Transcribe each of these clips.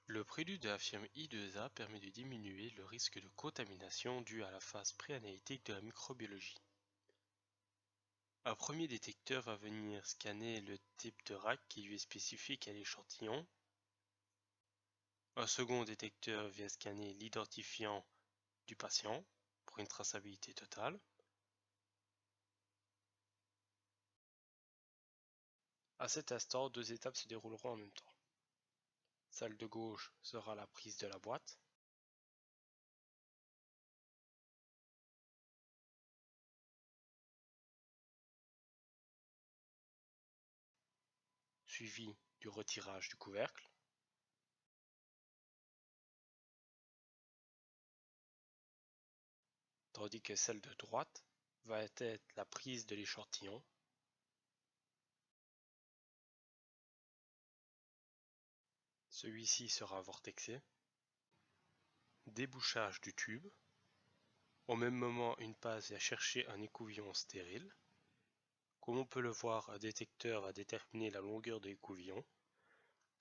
Le prélude de la firme I2A permet de diminuer le risque de contamination dû à la phase préanalytique de la microbiologie. Un premier détecteur va venir scanner le type de RAC qui lui est spécifique à l'échantillon. Un second détecteur vient scanner l'identifiant du patient pour une traçabilité totale. À cet instant, deux étapes se dérouleront en même temps. Celle de gauche sera la prise de la boîte. Suivi du retirage du couvercle. Tandis que celle de droite va être la prise de l'échantillon. Celui-ci sera vortexé. Débouchage du tube. Au même moment, une passe vient chercher un écouvillon stérile. Comme on peut le voir, un détecteur va déterminer la longueur de l'écouvillon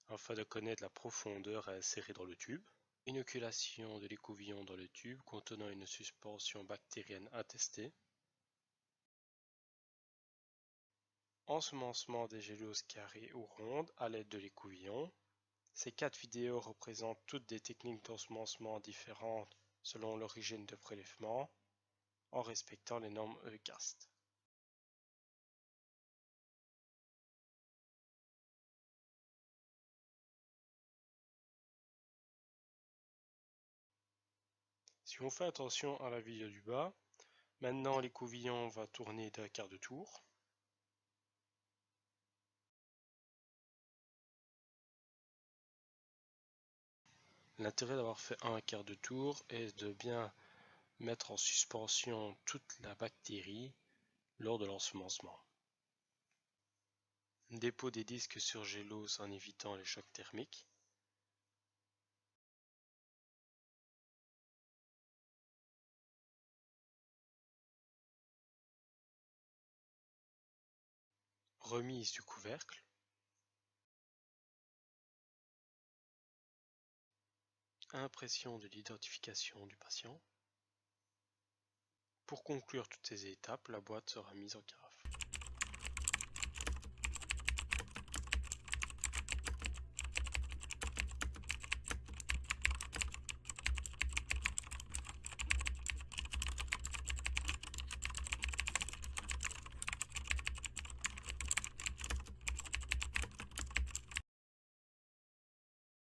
afin de connaître la profondeur à insérer dans le tube. Inoculation de l'écouvillon dans le tube contenant une suspension bactérienne attestée. Ensemencement des géloses carrées ou rondes à l'aide de l'écouvillon. Ces 4 vidéos représentent toutes des techniques d'ensemencement différentes selon l'origine de prélèvement, en respectant les normes EUCAST. Si on fait attention à la vidéo du bas, maintenant l'écouvillon va tourner d'un quart de tour. L'intérêt d'avoir fait un quart de tour est de bien mettre en suspension toute la bactérie lors de l'ensemencement. Dépôt des disques sur gélose en évitant les chocs thermiques. Remise du couvercle. Impression de l'identification du patient. Pour conclure toutes ces étapes, la boîte sera mise en garage.